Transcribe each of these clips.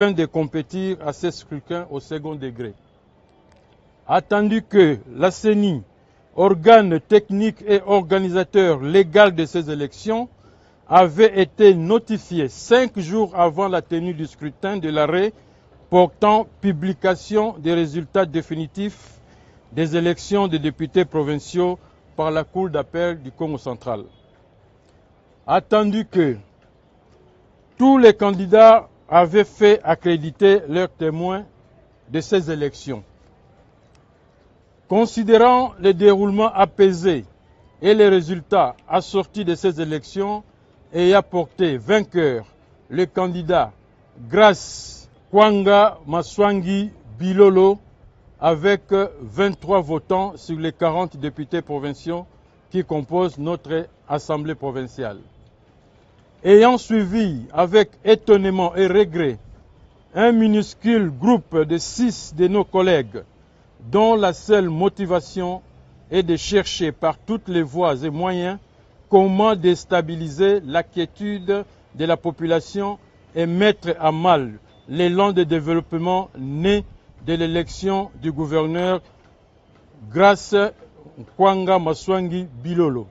de compétir à ces scrutins au second degré. Attendu que la CENI, organe technique et organisateur légal de ces élections, avait été notifié 5 jours avant la tenue du scrutin de l'arrêt portant publication des résultats définitifs des élections des députés provinciaux par la Cour d'appel du Congo central. Attendu que tous les candidats avaient fait accréditer leurs témoins de ces élections. Considérant le déroulement apaisé et les résultats assortis de ces élections ayant porté vainqueur le candidat Grace Kwanga Maswangi Bilolo avec 23 votants sur les 40 députés provinciaux qui composent notre Assemblée provinciale. Ayant suivi avec étonnement et regret un minuscule groupe de 6 de nos collègues dont la seule motivation est de chercher par toutes les voies et moyens comment déstabiliser l'inquiétude de la population et mettre à mal l'élan de développement né de l'élection du gouverneur Grace Kwanga Maswangi Bilolo.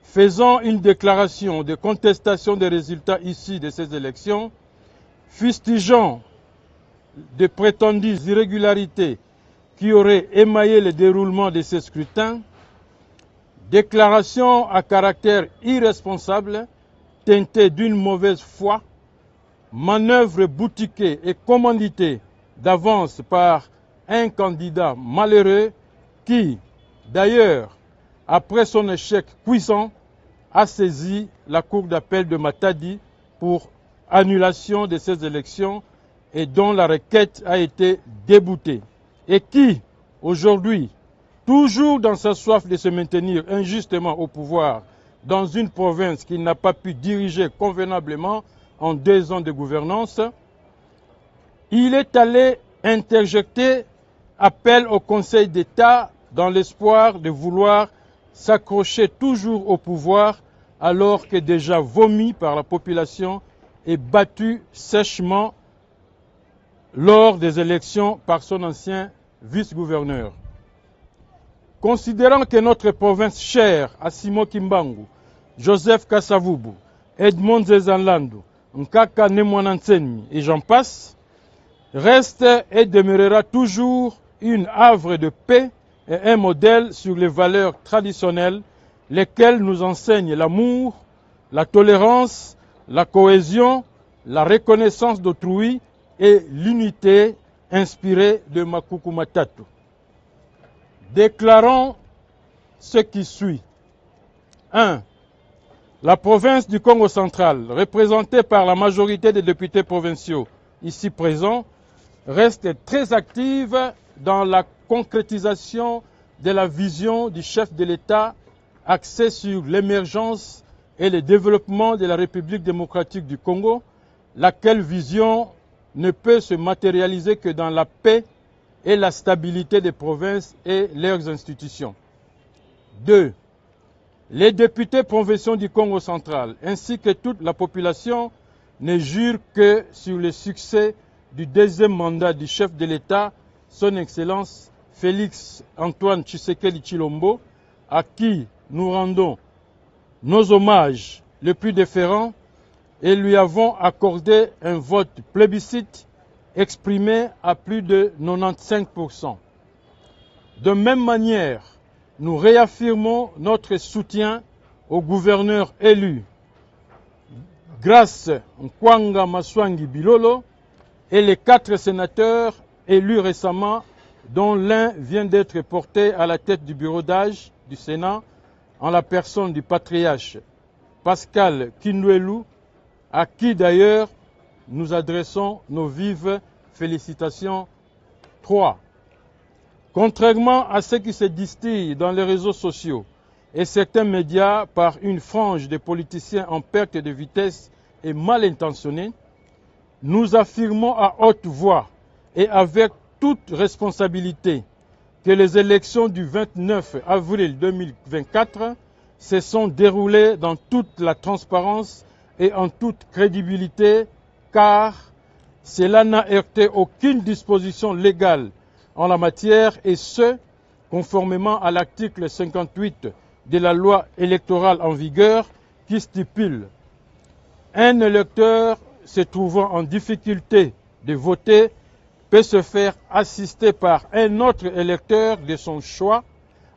Faisant une déclaration de contestation des résultats issus de ces élections, fustigeant de prétendues irrégularités qui auraient émaillé le déroulement de ces scrutins, déclaration à caractère irresponsable, teintée d'une mauvaise foi, manœuvre boutiquée et commanditée d'avance par un candidat malheureux qui, d'ailleurs, après son échec cuisant, a saisi la Cour d'appel de Matadi pour annulation de ces élections et dont la requête a été déboutée. Et qui, aujourd'hui, toujours dans sa soif de se maintenir injustement au pouvoir dans une province qu'il n'a pas pu diriger convenablement en 2 ans de gouvernance, il est allé interjecter appel au Conseil d'État dans l'espoir de vouloir s'accrocher toujours au pouvoir alors que déjà vomi par la population et battu sèchement lors des élections par son ancien vice-gouverneur. Considérant que notre province chère à Simon Kimbangu, Joseph Kasavubu, Edmond Zezanlandu, Nkaka Nemwanantseni et j'en passe, reste et demeurera toujours une havre de paix et un modèle sur les valeurs traditionnelles, lesquelles nous enseignent l'amour, la tolérance, la cohésion, la reconnaissance d'autrui et l'unité inspirée de Makuku Matatu. Déclarons ce qui suit. 1. La province du Congo central, représentée par la majorité des députés provinciaux ici présents, reste très active dans la concrétisation de la vision du chef de l'État axée sur l'émergence et le développement de la République démocratique du Congo, laquelle vision ne peut se matérialiser que dans la paix et la stabilité des provinces et leurs institutions. 2. Les députés provinciaux du Congo central, ainsi que toute la population, ne jurent que sur le succès du 2e mandat du chef de l'État, son Excellence Félix Antoine Tshisekedi Tshilombo, à qui nous rendons nos hommages les plus déférents et lui avons accordé un vote plébiscite exprimé à plus de 95%. De même manière, nous réaffirmons notre soutien au gouverneur élu, Grace Kwanga Maswangi Bilolo, et les 4 sénateurs élus récemment, dont l'un vient d'être porté à la tête du bureau d'âge du Sénat, en la personne du patriarche Pascal Kinwelu, à qui d'ailleurs nous adressons nos vives félicitations. 3. Contrairement à ce qui se distille dans les réseaux sociaux et certains médias par une frange de politiciens en perte de vitesse et mal intentionnés, nous affirmons à haute voix et avec toute responsabilité que les élections du 29 avril 2024 se sont déroulées dans toute la transparence et en toute crédibilité, car Cela n'a heurté aucune disposition légale en la matière et ce, conformément à l'article 58 de la loi électorale en vigueur qui stipule un électeur se trouvant en difficulté de voter peut se faire assister par un autre électeur de son choix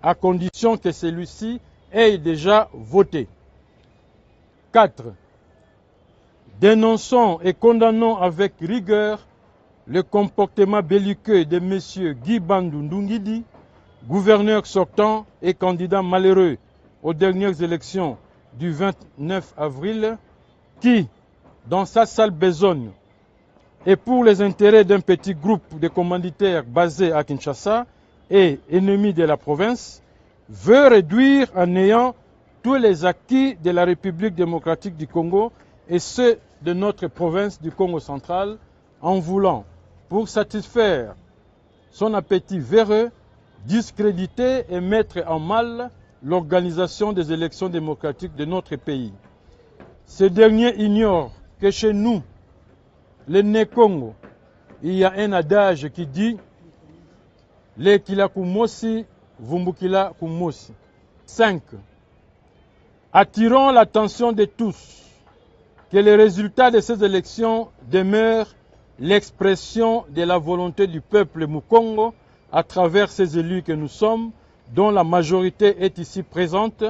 à condition que celui-ci ait déjà voté. 4. Dénonçons et condamnons avec rigueur le comportement belliqueux de M. Guy Bandou Ndungidi, gouverneur sortant et candidat malheureux aux dernières élections du 29 avril, qui, dans sa sale besogne, et pour les intérêts d'un petit groupe de commanditaires basés à Kinshasa et ennemis de la province, veut réduire en néant tous les acquis de la République démocratique du Congo et ceux de notre province du Congo central en voulant, pour satisfaire son appétit véreux, discréditer et mettre en mal l'organisation des élections démocratiques de notre pays. Ce dernier ignore que chez nous, les Né-Congo, il y a un adage qui dit « Lekila kumosi, vumbukila kumosi ». 5. Attirons l'attention de tous que les résultats de ces élections demeurent l'expression de la volonté du peuple Mukongo à travers ces élus que nous sommes, dont la majorité est ici présente,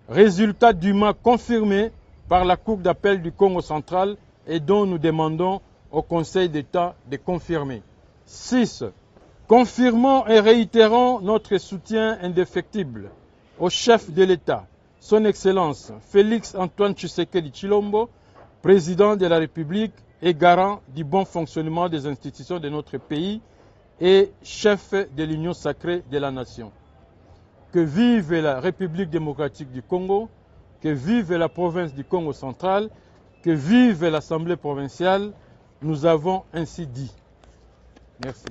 résultat dûment confirmé par la Cour d'appel du Congo central et dont nous demandons au Conseil d'État de confirmer. 6. Confirmons et réitérons notre soutien indéfectible au chef de l'État, son Excellence Félix Antoine Tshisekedi Tshilombo, président de la République et garant du bon fonctionnement des institutions de notre pays et chef de l'Union sacrée de la nation. Que vive la République démocratique du Congo, que vive la province du Congo central, que vive l'Assemblée provinciale, nous avons ainsi dit. Merci.